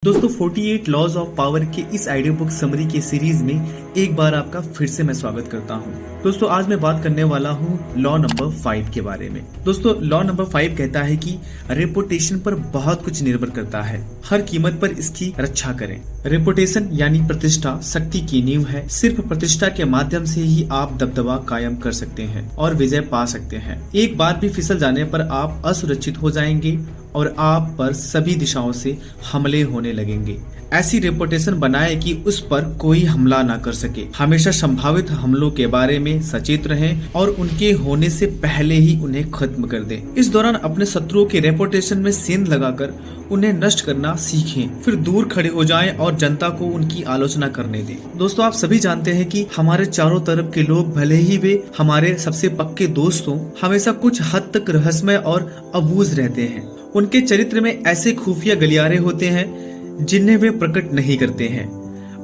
दोस्तों 48 laws of power के इस आइडियो बुक समरी के सीरीज में एक बार आपका फिर से मैं स्वागत करता हूं। दोस्तों आज मैं बात करने वाला हूं लॉ नंबर 5 के बारे में। दोस्तों लॉ नंबर 5 कहता है कि रेपुटेशन पर बहुत कुछ निर्भर करता है, हर कीमत पर इसकी रक्षा करें। रेपुटेशन यानी प्रतिष्ठा शक्ति की नींव है। सिर्फ प्रतिष्ठा के माध्यम से ही आप दबदबा कायम कर सकते हैं और विजय पा सकते हैं। एक बार भी फिसल जाने पर आप असुरक्षित हो जाएंगे और आप पर सभी दिशाओं से हमले होने लगेंगे। ऐसी रेपुटेशन बनाए कि उस पर कोई हमला ना कर सके। हमेशा संभावित हमलों के बारे में सचेत रहें और उनके होने से पहले ही उन्हें खत्म कर दें। इस दौरान अपने शत्रुओं के रेपुटेशन में सेंध लगाकर उन्हें नष्ट करना सीखें, फिर दूर खड़े हो जाएं और जनता को उनकी आलोचना करने दें। दोस्तों आप सभी जानते हैं कि हमारे चारों तरफ के लोग, भले ही वे हमारे सबसे पक्के दोस्त हों, हमेशा कुछ हद तक रहस्यमय और अबूझ रहते हैं। उनके चरित्र में ऐसे खुफिया गलियारे होते हैं जिन्हें वे प्रकट नहीं करते हैं।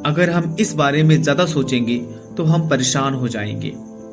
अगर हम इस बारे में ज्यादा सोचेंगे तो हम परेशान हो जाएंगे,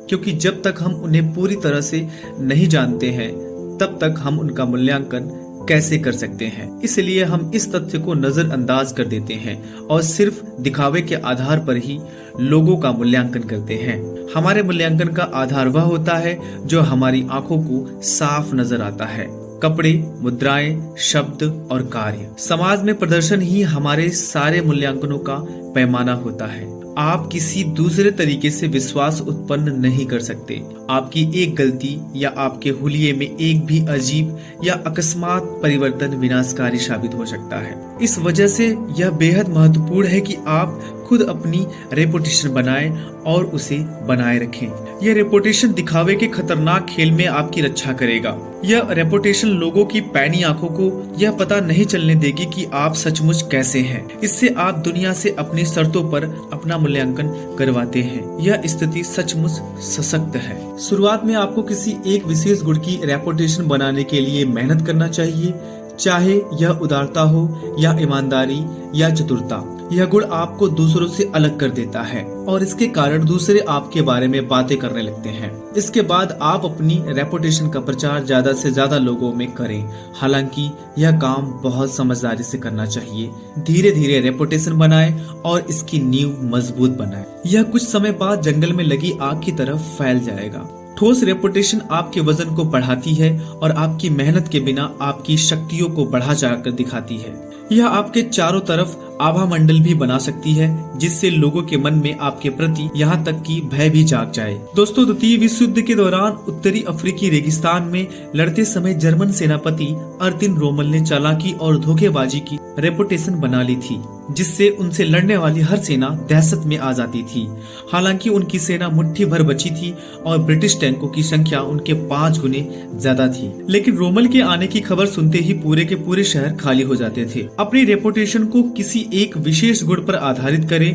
क्योंकि जब तक हम उन्हें पूरी तरह से नहीं जानते हैं तब तक हम उनका मूल्यांकन कैसे कर सकते हैं। इसलिए हम इस तथ्य को नजरअंदाज कर देते हैं और सिर्फ दिखावे के आधार पर ही लोगों का मूल्यांकन करते हैं। हमारे मूल्यांकन का आधार वह होता है जो हमारी आंखों को साफ नजर आता है। कपड़े, मुद्राएं, शब्द और कार्य, समाज में प्रदर्शन ही हमारे सारे मूल्यांकनों का पैमाना होता है। आप किसी दूसरे तरीके से विश्वास उत्पन्न नहीं कर सकते। आपकी एक गलती या आपके हुलिये में एक भी अजीब या अकस्मात परिवर्तन विनाशकारी साबित हो सकता है। इस वजह से यह बेहद महत्वपूर्ण है कि आप खुद अपनी रेपुटेशन बनाएं और उसे बनाए रखें। यह रेपुटेशन दिखावे के खतरनाक खेल में आपकी रक्षा करेगा। यह रेपुटेशन लोगों की पैनी आंखों को यह पता नहीं चलने देगी कि आप सचमुच कैसे हैं। इससे आप दुनिया से अपनी शर्तों पर अपना मूल्यांकन करवाते हैं। यह स्थिति सचमुच सशक्त है। शुरुआत में आपको किसी एक विशेष गुण की रेपुटेशन बनाने के लिए मेहनत करना चाहिए, चाहे यह उदारता हो या ईमानदारी या चतुरता। यह गुण आपको दूसरों से अलग कर देता है और इसके कारण दूसरे आपके बारे में बातें करने लगते हैं। इसके बाद आप अपनी रेपुटेशन का प्रचार ज्यादा से ज्यादा लोगों में करें। हालांकि यह काम बहुत समझदारी से करना चाहिए। धीरे धीरे रेपुटेशन बनाएं और इसकी नींव मजबूत बनाएं। यह कुछ समय बाद जंगल में लगी आग की तरफ फैल जाएगा। ठोस रेपुटेशन आपके वजन को बढ़ाती है और आपकी मेहनत के बिना आपकी शक्तियों को बढ़ा चढ़ाकर दिखाती है। यह आपके चारों तरफ आभा मंडल भी बना सकती है, जिससे लोगों के मन में आपके प्रति यहाँ तक कि भय भी जाग जाए। दोस्तों द्वितीय विश्व युद्ध के दौरान उत्तरी अफ्रीकी रेगिस्तान में लड़ते समय जर्मन सेनापति अर्तिन रोमल ने चालाकी और धोखेबाजी की रेपुटेशन बना ली थी, जिससे उनसे लड़ने वाली हर सेना दहशत में आ जाती थी। हालांकि उनकी सेना मुट्ठी भर बची थी और ब्रिटिश टैंकों की संख्या उनके 5 गुने ज्यादा थी, लेकिन रोमल के आने की खबर सुनते ही पूरे के पूरे शहर खाली हो जाते थे। अपनी रेपुटेशन को किसी एक विशेष गुण पर आधारित करें।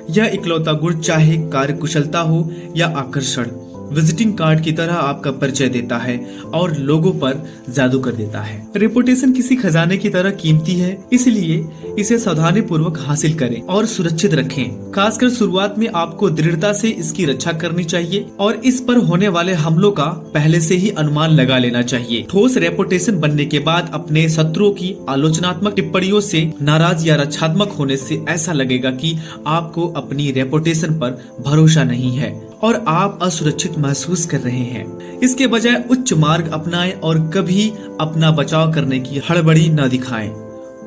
यह इकलौता गुण चाहे कार्यकुशलता हो या आकर्षण, विजिटिंग कार्ड की तरह आपका परिचय देता है और लोगों पर जादू कर देता है। रेपुटेशन किसी खजाने की तरह कीमती है, इसलिए इसे सावधानी पूर्वक हासिल करें और सुरक्षित रखें। खासकर शुरुआत में आपको दृढ़ता से इसकी रक्षा करनी चाहिए और इस पर होने वाले हमलों का पहले से ही अनुमान लगा लेना चाहिए। ठोस रेपुटेशन बनने के बाद अपने शत्रुओं की आलोचनात्मक टिप्पणियों से नाराज या रक्षात्मक होने से ऐसा लगेगा कि आपको अपनी रेपुटेशन पर भरोसा नहीं है और आप असुरक्षित महसूस कर रहे हैं। इसके बजाय उच्च मार्ग अपनाएं और कभी अपना बचाव करने की हड़बड़ी न दिखाएं।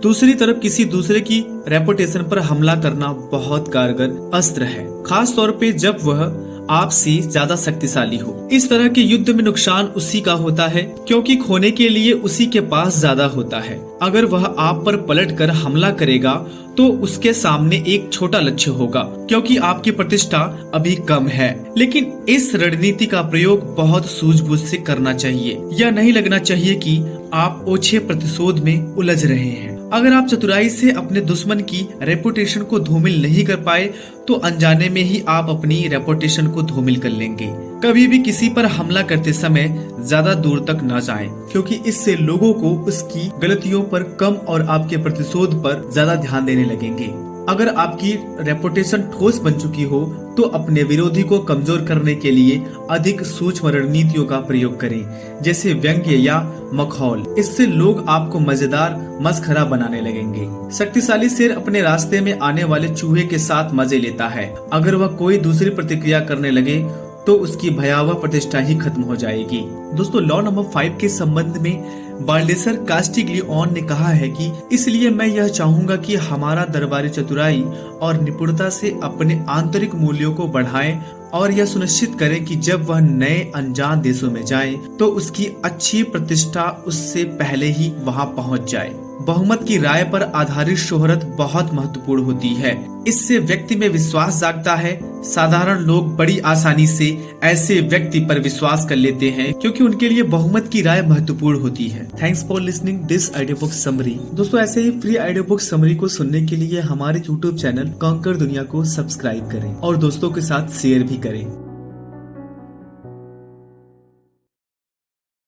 दूसरी तरफ किसी दूसरे की रेपुटेशन पर हमला करना बहुत कारगर अस्त्र है, खास तौर पे जब वह आपसे ज्यादा शक्तिशाली हो। इस तरह के युद्ध में नुकसान उसी का होता है, क्योंकि खोने के लिए उसी के पास ज्यादा होता है। अगर वह आप पर पलटकर हमला करेगा तो उसके सामने एक छोटा लक्ष्य होगा, क्योंकि आपकी प्रतिष्ठा अभी कम है। लेकिन इस रणनीति का प्रयोग बहुत सूझबूझ से करना चाहिए। यह नहीं लगना चाहिए कि आप ओछे प्रतिशोध में उलझ रहे हैं। अगर आप चतुराई से अपने दुश्मन की रेपुटेशन को धूमिल नहीं कर पाए तो अनजाने में ही आप अपनी रेपुटेशन को धूमिल कर लेंगे। कभी भी किसी पर हमला करते समय ज्यादा दूर तक न जाएं, क्योंकि इससे लोगों को उसकी गलतियों पर कम और आपके प्रतिशोध पर ज्यादा ध्यान देने लगेंगे। अगर आपकी रेपुटेशन ठोस बन चुकी हो तो अपने विरोधी को कमजोर करने के लिए अधिक सूक्ष्म रणनीतियों का प्रयोग करें, जैसे व्यंग्य या मखौल। इससे लोग आपको मजेदार मस्खरा बनाने लगेंगे। शक्तिशाली शेर अपने रास्ते में आने वाले चूहे के साथ मजे लेता है। अगर वह कोई दूसरी प्रतिक्रिया करने लगे तो उसकी भयावह प्रतिष्ठा ही खत्म हो जाएगी। दोस्तों, लॉ नंबर 5 के संबंध में बाल्डेसर कास्टिग्लिओन ने कहा है कि इसलिए मैं यह चाहूंगा कि हमारा दरबारी चतुराई और निपुणता से अपने आंतरिक मूल्यों को बढ़ाएं और यह सुनिश्चित करें कि जब वह नए अनजान देशों में जाए तो उसकी अच्छी प्रतिष्ठा उससे पहले ही वहां पहुंच जाए। बहुमत की राय पर आधारित शोहरत बहुत महत्वपूर्ण होती है। इससे व्यक्ति में विश्वास जागता है। साधारण लोग बड़ी आसानी से ऐसे व्यक्ति पर विश्वास कर लेते हैं क्योंकि उनके लिए बहुमत की राय महत्वपूर्ण होती है। Thanks for listening this audio book summary. दोस्तों, ऐसे ही फ्री ऑडियो बुक समरी को सुनने के लिए हमारे YouTube चैनल कॉन्कर दुनिया को सब्सक्राइब करें और दोस्तों के साथ शेयर भी करें।